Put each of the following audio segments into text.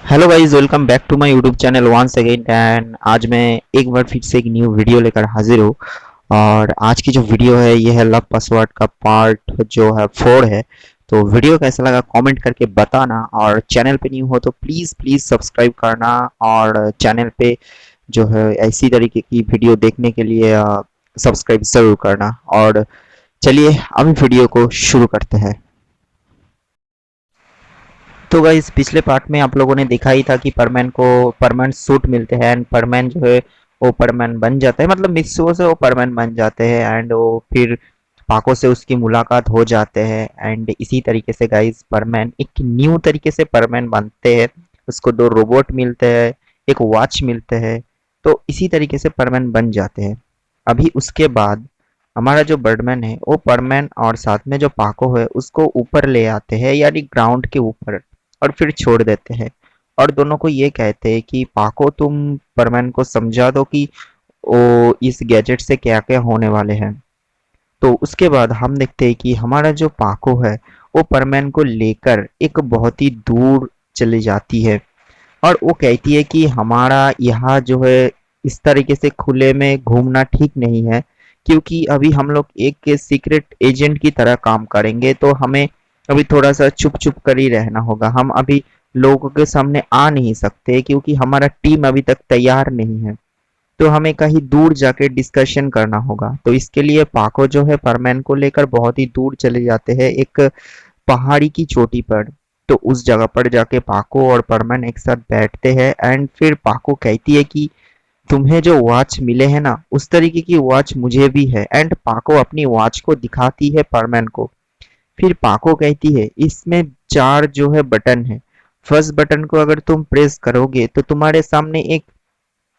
Hello guys, welcome back to my YouTube channel once again. And आज मैं एक बार फिर से एक न्यू वीडियो लेकर हाजिर हूँ। और आज की जो वीडियो है ये है लव पासवर्ड का पार्ट जो है 4 है। तो वीडियो कैसा लगा कमेंट करके बताना, और चैनल पे न्यू हो तो प्लीज़ प्लीज़ सब्सक्राइब करना। और चैनल पे जो है ऐसी तरीके की वीडियो देखने के लिए सब्सक्राइब ज़रूर करना। और चलिए अभी वीडियो को शुरू करते हैं। तो गाइस, पिछले पार्ट में आप लोगों ने देखा ही था कि परमैन को परमानेंट सूट मिलते हैं एंड परमैन जो है वो परमैन बन जाता है, मतलब मिक्सो से वो परमैन बन जाते हैं। एंड वो फिर पाको से उसकी मुलाकात हो जाते हैं। एंड इसी तरीके से गाइस परमैन एक न्यू तरीके से परमैन बनते हैं। उसको 2 रोबोट मिलते हैं, एक वॉच मिलते हैं। तो इसी तरीके से परमैन बन जाते हैं। अभी उसके बाद हमारा जो बर्डमैन है वो परमैन और साथ में जो पाको है उसको ऊपर ले आते हैं, यानी ग्राउंड के ऊपर, और फिर छोड़ देते हैं। और दोनों को ये कहते हैं कि पाको तुम परमैन को समझा दो कि वो इस गैजेट से क्या क्या होने वाले हैं। तो उसके बाद हम देखते हैं कि हमारा जो पाको है वो परमैन को लेकर एक बहुत ही दूर चली जाती है। और वो कहती है कि हमारा यहाँ जो है इस तरीके से खुले में घूमना ठीक नहीं है, क्योंकि अभी हम लोग एक सीक्रेट एजेंट की तरह काम करेंगे। तो हमें अभी थोड़ा सा चुप चुप कर ही रहना होगा। हम अभी लोगों के सामने आ नहीं सकते क्योंकि हमारा टीम अभी तक तैयार नहीं है। तो हमें कहीं दूर जाके डिस्कशन करना होगा। तो इसके लिए पाको जो है परमैन को लेकर बहुत ही दूर चले जाते हैं, एक पहाड़ी की चोटी पर। तो उस जगह पर जाके पाको और परमैन एक साथ बैठते हैं। एंड फिर पाको कहती है कि तुम्हें जो वॉच मिले हैं ना उस तरीके की वॉच मुझे भी है। एंड पाको अपनी वॉच को दिखाती है परमैन को। फिर पाको कहती है इसमें 4 जो है बटन है। फर्स्ट बटन को अगर तुम प्रेस करोगे तो तुम्हारे सामने एक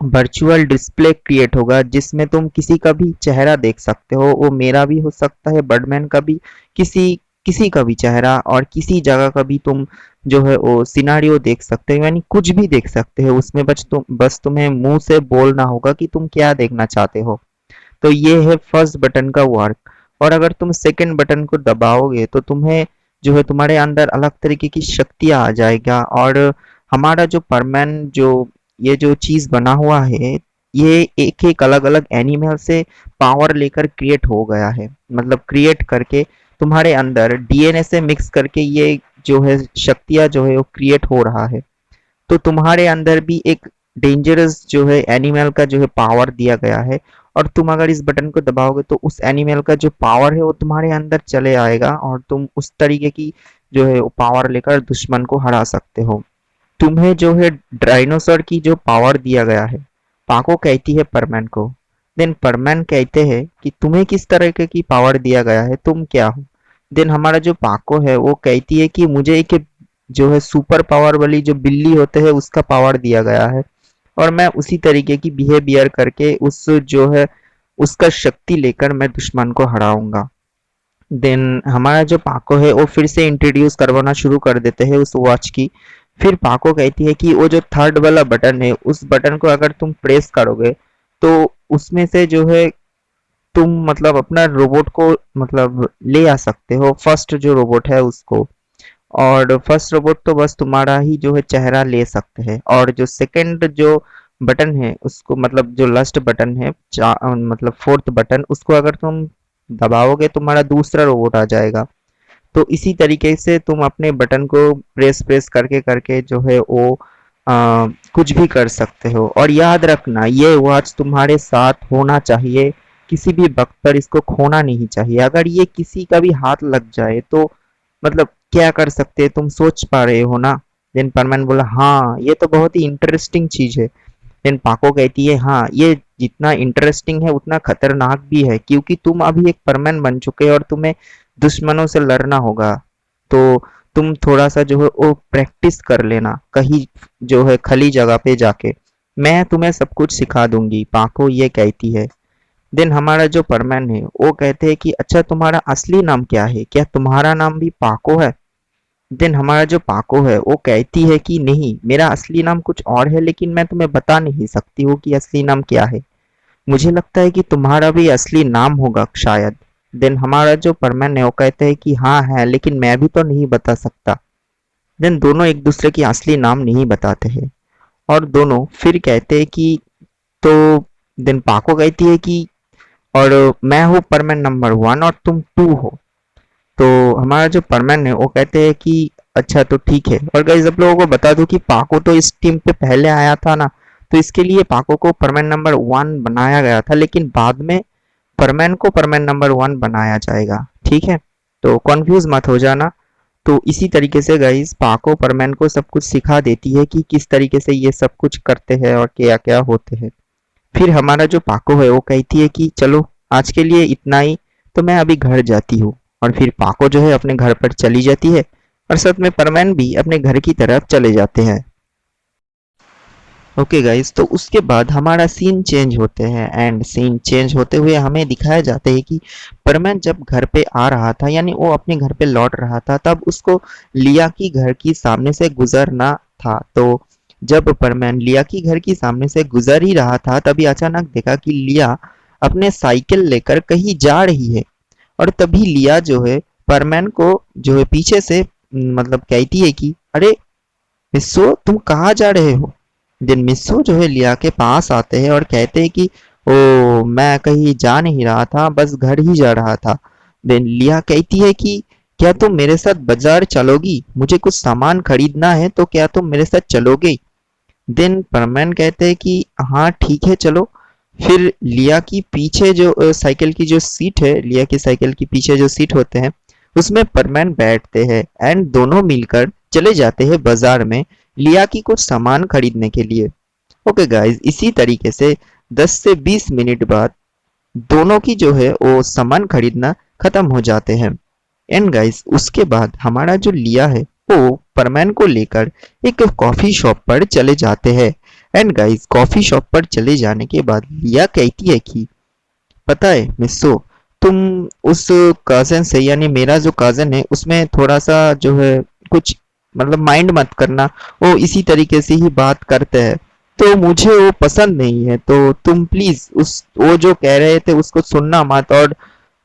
वर्चुअल डिस्प्ले क्रिएट होगा जिसमें तुम किसी का भी चेहरा देख सकते हो। वो मेरा भी हो सकता है, बर्डमैन का भी, किसी किसी का भी चेहरा, और किसी जगह का भी तुम जो है वो सिनारियो देख सकते हो, यानी कुछ भी देख सकते हो उसमें। बस तुम्हें मुंह से बोलना होगा कि तुम क्या देखना चाहते हो। तो ये है फर्स्ट बटन का वर्क। और अगर तुम सेकंड बटन को दबाओगे तो तुम्हें जो है तुम्हारे अंदर अलग तरीके की शक्तियां आ जाएगा। और हमारा जो परमैन जो ये जो चीज बना हुआ है ये एक एक अलग अलग एनिमल से पावर लेकर क्रिएट हो गया है, मतलब क्रिएट करके तुम्हारे अंदर डीएनए से मिक्स करके ये जो है शक्तियां जो है वो क्रिएट हो रहा है। तो तुम्हारे अंदर भी एक डेंजरस जो है एनिमल का जो है पावर दिया गया है। और तुम अगर इस बटन को दबाओगे तो उस एनिमल का जो पावर है वो तुम्हारे अंदर चले आएगा, और तुम उस तरीके की जो है वो पावर लेकर दुश्मन को हरा सकते हो। तुम्हें जो है डायनासोर की जो पावर दिया गया है, पाको कहती है परमैन को। देन परमैन कहते हैं कि तुम्हें किस तरह की पावर दिया गया है, तुम क्या हो। देन हमारा जो पाको है वो कहती है कि मुझे एक जो है सुपर पावर वाली जो बिल्ली होते हैं उसका पावर दिया गया है, और मैं उसी तरीके की बिहेवियर करके उस जो है उसका शक्ति लेकर मैं दुश्मन को हराऊंगा। देन हमारा जो पाको है वो फिर से इंट्रोड्यूस करवाना शुरू कर देते हैं उस वॉच की। फिर पाको कहती है कि वो जो थर्ड वाला बटन है उस बटन को अगर तुम प्रेस करोगे तो उसमें से जो है तुम मतलब अपना रोबोट को मतलब ले आ सकते हो, फर्स्ट जो रोबोट है उसको। और फर्स्ट रोबोट तो बस तुम्हारा ही जो है चेहरा ले सकते हैं। और जो सेकंड जो बटन है उसको, मतलब जो लास्ट बटन है मतलब फोर्थ बटन, उसको अगर तुम दबाओगे तुम्हारा दूसरा रोबोट आ जाएगा। तो इसी तरीके से तुम अपने बटन को प्रेस प्रेस करके करके जो है वो कुछ भी कर सकते हो। और याद रखना ये वॉच तुम्हारे साथ होना चाहिए, किसी भी वक्त पर इसको खोना नहीं चाहिए। अगर ये किसी का भी हाथ लग जाए तो मतलब क्या कर सकते हैं, तुम सोच पा रहे हो ना। देन परमैन बोला हाँ ये तो बहुत ही इंटरेस्टिंग चीज है। देन पाको कहती है हाँ ये जितना इंटरेस्टिंग है उतना खतरनाक भी है, क्योंकि तुम अभी एक परमैन बन चुके हो और तुम्हें दुश्मनों से लड़ना होगा। तो तुम थोड़ा सा जो है वो प्रैक्टिस कर लेना कहीं जो है खली जगह पे जाके, मैं तुम्हें सब कुछ सिखा दूंगी, पाको ये कहती है। देन हमारा जो परमैन है वो कहते हैं कि अच्छा तुम्हारा असली नाम क्या है, क्या तुम्हारा नाम भी पाको है। देन हमारा जो पाको है वो कहती है कि नहीं मेरा असली नाम कुछ और है, लेकिन मैं तुम्हें बता नहीं सकती हूँ कि असली नाम क्या है। मुझे लगता है कि तुम्हारा भी असली नाम होगा शायद। देन हमारा जो परमैन है वो कहते हैं कि हाँ है, लेकिन मैं भी तो नहीं बता सकता। देन दोनों एक दूसरे की असली नाम नहीं बताते हैं और दोनों फिर कहते हैं कि तो देन पाको कहती है कि और मैं हूँ परमैन नंबर 1 और तुम 2 हो। तो हमारा जो परमैन है वो कहते हैं कि अच्छा तो ठीक है। और गाइस आप लोगों को बता दूं कि पाको तो इस टीम पे पहले आया था ना, तो इसके लिए पाको को परमैन नंबर 1 बनाया गया था, लेकिन बाद में परमैन को परमैन नंबर 1 बनाया जाएगा। ठीक है, तो कंफ्यूज मत हो जाना। तो इसी तरीके से गाइस पाको परमैन को सब कुछ सिखा देती है कि किस तरीके से ये सब कुछ करते हैं और क्या क्या होते हैं। फिर हमारा जो पाको है वो कहती है कि चलो आज के लिए इतना ही, तो मैं अभी घर जाती हूँ। और फिर पाको जो है अपने घर पर चली जाती है और साथ में परमैन भी अपने घर की तरफ चले जाते हैं। ओके गाइस, तो उसके बाद हमारा सीन चेंज होते हैं एंड सीन चेंज होते हुए हमें दिखाया जाता है कि परमैन जब घर पे आ रहा था, यानी वो अपने घर पे लौट रहा था, तब उसको लिया की घर की सामने से गुजरना था। तो जब परमैन लिया की घर की सामने से गुजर ही रहा था, तभी अचानक देखा कि लिया अपने साइकिल लेकर कहीं जा रही है। और तभी लिया जो है परमैन को जो है पीछे से मतलब कहती है कि अरे मिस्सो तुम कहाँ जा रहे हो। दिन मिस्सो जो है लिया के पास आते हैं और कहते हैं कि ओ मैं कहीं जा नहीं रहा था, बस घर ही जा रहा था। देन लिया कहती है कि क्या तुम मेरे साथ बाजार चलोगी, मुझे कुछ सामान खरीदना है, तो क्या तुम मेरे साथ चलोगे। देन परमैन कहते हैं कि हाँ ठीक है चलो। फिर लिया की पीछे जो साइकिल की जो सीट है, लिया की साइकिल की पीछे जो सीट होते हैं उसमें परमैन बैठते हैं एंड दोनों मिलकर चले जाते हैं बाजार में लिया की कुछ सामान खरीदने के लिए। ओके गाइस, इसी तरीके से 10 से 20 मिनट बाद दोनों की जो है वो सामान खरीदना खत्म हो जाते हैं। एंड गाइस उसके बाद हमारा जो लिया है वो परमैन को लेकर एक कॉफी शॉप पर चले जाते हैं। एंड गाइस कॉफी शॉप पर चले जाने के बाद लिया कहती है कि पता है मिस्सो, तुम उस कजन से, यानी मेरा जो कजन है उसमें थोड़ा सा जो है कुछ मतलब माइंड मत करना, वो इसी तरीके से ही बात करते हैं, तो मुझे वो पसंद नहीं है। तो तुम प्लीज उस वो जो कह रहे थे उसको सुनना मत और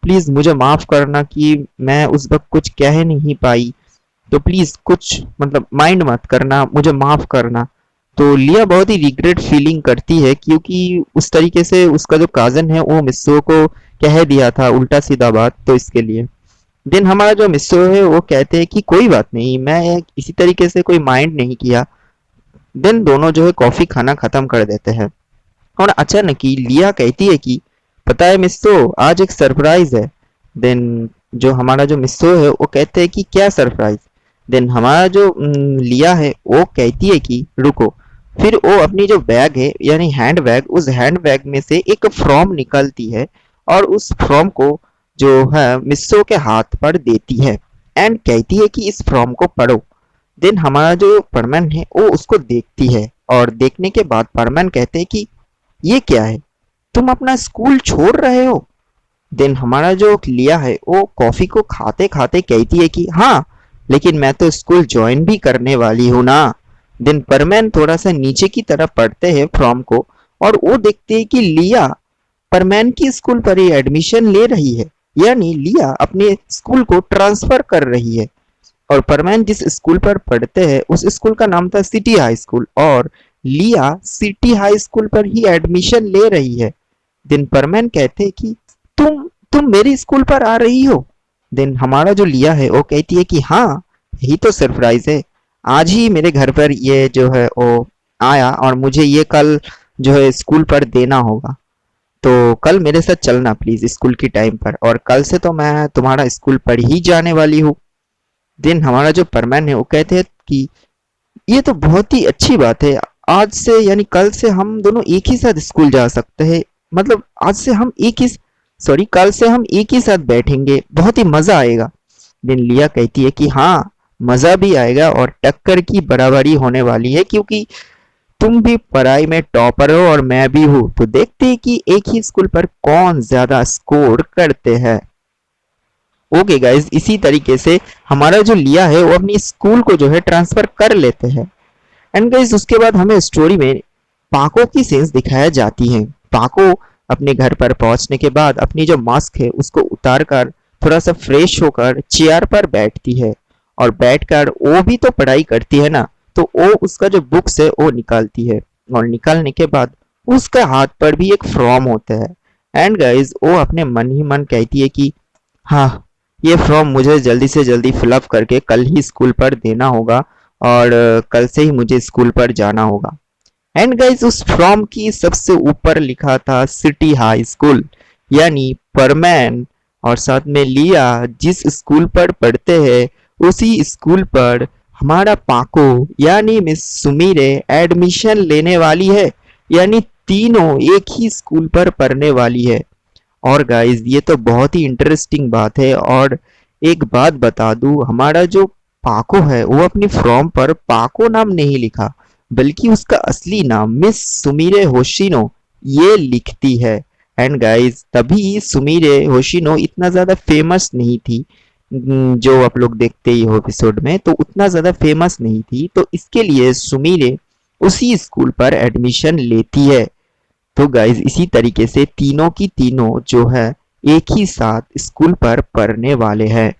प्लीज मुझे माफ करना कि मैं उस वक्त कुछ कह नहीं पाई। तो प्लीज कुछ मतलब माइंड मत करना, मुझे माफ करना। तो लिया बहुत ही रिग्रेट फीलिंग करती है क्योंकि उस तरीके से उसका जो काजन है वो मिस्सो को कह दिया था उल्टा सीधा बात, तो इसके लिए। देन हमारा जो मिस्सो है वो कहते हैं कि कोई बात नहीं, मैं इसी तरीके से कोई माइंड नहीं किया। देन दोनों जो है कॉफी खाना खत्म कर देते हैं और अचानक ही लिया कहती है कि पता है मिस्सो, आज एक सरप्राइज है। देन जो हमारा जो मिस्सो है वो कहते हैं कि क्या सरप्राइज। देन हमारा जो लिया है वो कहती है कि रुको। फिर वो अपनी जो बैग है यानी हैंड बैग, उस हैंड बैग में से एक फ्रॉम निकलती है और उस फ्रॉम को जो है मिस्सो के हाथ पर देती है एंड कहती है कि इस फ्रॉम को पढ़ो। देन हमारा जो परमैन है वो उसको देखती है और देखने के बाद परमैन कहते हैं कि ये क्या है, तुम अपना स्कूल छोड़ रहे हो। देन हमारा जो लिया है वो कॉफी को खाते खाते कहती है कि हाँ, लेकिन मैं तो स्कूल ज्वाइन भी करने वाली हूँ ना। देन परमैन थोड़ा सा नीचे की तरफ पढ़ते हैं फ्रॉम को और वो देखते हैं कि लिया परमैन की स्कूल पर ही एडमिशन ले रही है, यानी लिया अपने स्कूल को ट्रांसफर कर रही है। और परमैन जिस स्कूल पर पढ़ते हैं उस स्कूल का नाम था सिटी हाई स्कूल और लिया सिटी हाई स्कूल पर ही एडमिशन ले रही है। देन परमैन कहते हैं कि तुम मेरे स्कूल पर आ रही हो। देन हमारा जो लिया है वो कहती है कि हाँ, यही तो सरप्राइज है, आज ही मेरे घर पर ये जो है वो आया और मुझे ये कल जो है स्कूल पर देना होगा, तो कल मेरे साथ चलना प्लीज स्कूल की टाइम पर, और कल से तो मैं तुम्हारा स्कूल पर ही जाने वाली हूँ। देन हमारा जो परमैन है वो कहते हैं कि ये तो बहुत ही अच्छी बात है, आज से यानी कल से हम दोनों एक ही साथ स्कूल जा सकते हैं, मतलब आज से हम एक ही सॉरी कल से हम एक ही साथ बैठेंगे, बहुत ही मजा आएगा। देन लिया कहती है कि हाँ, मजा भी आएगा और टक्कर की बराबरी होने वाली है क्योंकि तुम भी पढ़ाई में टॉपर हो और मैं भी हूँ, तो देखते हैं कि एक ही स्कूल पर कौन ज्यादा स्कोर करते हैं। ओके गाइज, इसी तरीके से हमारा जो लिया है वो अपनी स्कूल को जो है ट्रांसफर कर लेते हैं। एंड गाइज उसके बाद हमें स्टोरी में पाको की सीन्स दिखाया जाती है। पाको अपने घर पर पहुंचने के बाद अपनी जो मास्क है उसको उतार कर थोड़ा सा फ्रेश होकर चेयर पर बैठती है और बैठकर वो भी तो पढ़ाई करती है ना, तो वो उसका जो बुक्स है वो निकालती है, और निकालने के बाद उसके हाथ पर भी एक फॉर्म होता है। एंड गाइस वो अपने मन ही मन कहती है कि हाँ, ये फॉर्म मुझे जल्दी से जल्दी फिलअप करके कल ही स्कूल पर देना होगा, और कल से ही मुझे स्कूल पर जाना होगा। एंड गाइस उस फॉर्म की सबसे ऊपर लिखा था सिटी हाई स्कूल, यानी परमैन और साथ में लिया जिस स्कूल पर पढ़ते हैं उसी स्कूल पर हमारा पाको यानी मिस सुमीरे एडमिशन लेने वाली है, यानी तीनों एक ही स्कूल पर पढ़ने वाली है। और गाइस ये तो बहुत ही इंटरेस्टिंग बात है। और एक बात बता दूं, हमारा जो पाको है वो अपनी फॉर्म पर पाको नाम नहीं लिखा, बल्कि उसका असली नाम मिस सुमीरे होशिनो ये लिखती है। एंड गाइस तभी सुमीरे होशिनो इतना ज्यादा फेमस नहीं थी, जो आप लोग देखते ही हो एपिसोड में, तो उतना ज्यादा फेमस नहीं थी, तो इसके लिए सुमीरे उसी स्कूल पर एडमिशन लेती है। तो गाइज इसी तरीके से तीनों की तीनों जो है एक ही साथ स्कूल पर पढ़ने वाले हैं।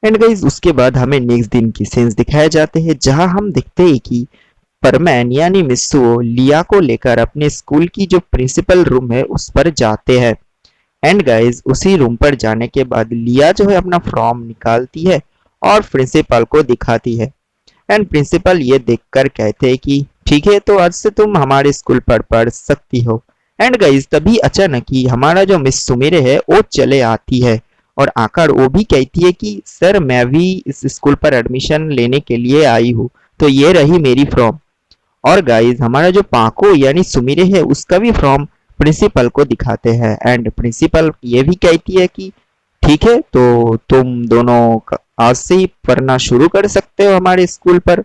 एंड गाइज उसके बाद हमें नेक्स्ट दिन की सीन्स दिखाए जाते हैं, जहां हम देखते हैं कि परमैन यानी मिस्सुओ लिया को लेकर अपने स्कूल की जो प्रिंसिपल रूम है उस पर जाते हैं। एंड गाइज उसी रूम पर जाने के बाद लिया जो है अपना फॉर्म निकालती है और प्रिंसिपल को दिखाती है। एंड प्रिंसिपल ये देखकर कहते हैं कि ठीक है, तो आज से तुम हमारे स्कूल पर पढ़ सकती हो। एंड गाइस तभी अचानक ही हमारा जो मिस सुमेरे है वो चले आती है, और आकर वो भी कहती है कि सर मैं भी इस स्कूल पर एडमिशन लेने के लिए आई हूँ, तो ये रही मेरी फॉर्म। और गाइस हमारा जो पाको यानी सुमिरे है उसका भी फॉर्म प्रिंसिपल को दिखाते हैं। एंड प्रिंसिपल ये भी कहती है कि ठीक है, तो तुम दोनों आज से ही पढ़ना शुरू कर सकते हो हमारे स्कूल पर।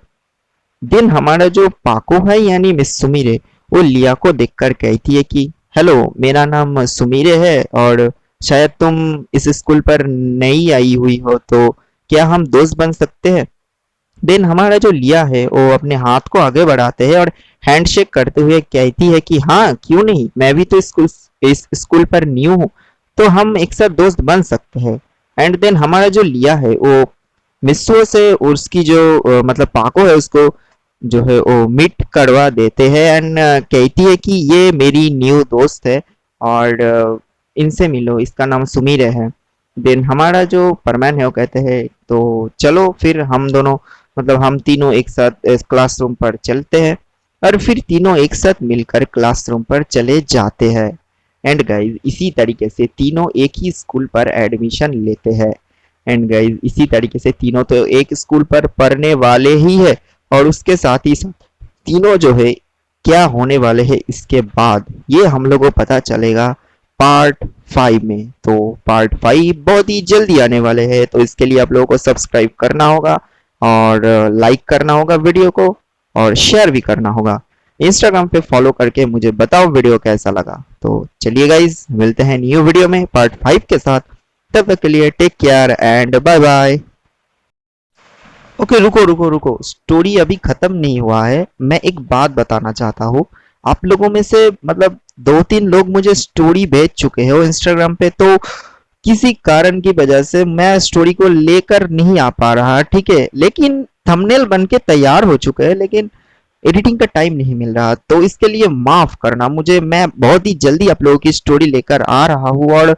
दिन हमारा जो पाको है यानी मिस सुमीरे वो लिया को देखकर कहती है कि हेलो, मेरा नाम सुमीरे है और शायद तुम इस स्कूल पर नई आई हुई हो, तो क्या हम दोस्त बन सकते हैं। देन हमारा जो लिया है वो अपने हाथ को आगे बढ़ाते हैं और हैंडशेक करते हुए कहती है कि हाँ क्यों नहीं, मैं भी तो इस स्कूल पर न्यू हूँ, तो हम एक साथ दोस्त बन सकते हैं। एंड देन हमारा जो लिया है वो मिस्सो से उसकी जो मतलब पाको है उसको जो है वो मीट करवा देते हैं। एंड कहती है कि ये मेरी न्यू दोस्त है और इनसे मिलो, इसका नाम सुमीरे है। देन हमारा जो परमैन है वो कहते हैं तो चलो फिर हम दोनों मतलब हम तीनों एक साथ क्लासरूम पर चलते हैं, और फिर तीनों एक साथ मिलकर क्लासरूम पर चले जाते हैं। एंड गाइज इसी तरीके से तीनों एक ही स्कूल पर एडमिशन लेते हैं। एंड गाइज इसी तरीके से तीनों तो एक स्कूल पर पढ़ने वाले ही है, और उसके साथ ही साथ तीनों जो है क्या होने वाले हैं इसके बाद ये हम लोगों को पता चलेगा पार्ट 5 में। तो पार्ट 5 बहुत ही जल्दी आने वाले हैं, तो इसके लिए आप लोगों को सब्सक्राइब करना होगा और लाइक करना होगा वीडियो को, और शेयर भी करना होगा। इंस्टाग्राम पे फॉलो करके मुझे बताओ वीडियो कैसा लगा। तो चलिए गाइज मिलते हैं न्यू वीडियो में पार्ट 5 के साथ, तब तक के लिए take care and bye bye. Okay रुको रुको रुको, स्टोरी अभी खत्म नहीं हुआ है। मैं एक बात बताना चाहता हूँ, आप लोगों में से मतलब 2-3 लोग मुझे स्टोरी भेज चुके हो इंस्टाग्राम पे, तो किसी कारण की वजह से मैं स्टोरी को लेकर नहीं आ पा रहा, ठीक है, लेकिन थंबनेल बन के तैयार हो चुके हैं, लेकिन एडिटिंग का टाइम नहीं मिल रहा, तो इसके लिए माफ करना मुझे। मैं बहुत ही जल्दी आप लोगों की स्टोरी लेकर आ रहा हूँ, और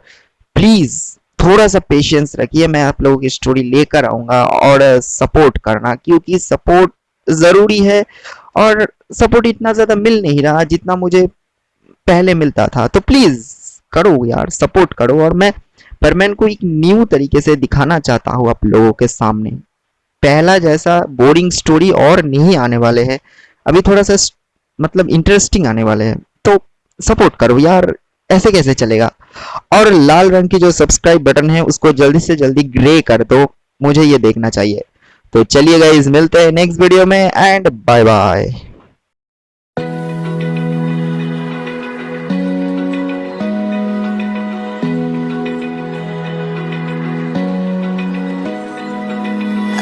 प्लीज थोड़ा सा पेशेंस रखिए, मैं आप लोगों की स्टोरी लेकर आऊंगा। और सपोर्ट करना, क्योंकि सपोर्ट जरूरी है, और सपोर्ट इतना ज्यादा मिल नहीं रहा जितना मुझे पहले मिलता था, तो प्लीज करो यार, सपोर्ट करो। और मैं परमैन को एक न्यू तरीके से दिखाना चाहता हूँ आप लोगों के सामने। पहला जैसा बोरिंग स्टोरी और नहीं आने वाले हैं, अभी थोड़ा सा मतलब इंटरेस्टिंग आने वाले हैं, तो सपोर्ट करो यार, ऐसे कैसे चलेगा। और लाल रंग की जो सब्सक्राइब बटन है उसको जल्दी से जल्दी ग्रे कर दो, मुझे ये देखना चाहिए। तो चलिए गाइस मिलते हैं नेक्स्ट वीडियो में and bye bye.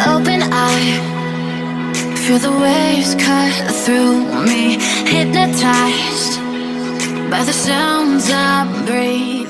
Open eye, feel the waves cut through me, hypnotized by the sounds I breathe.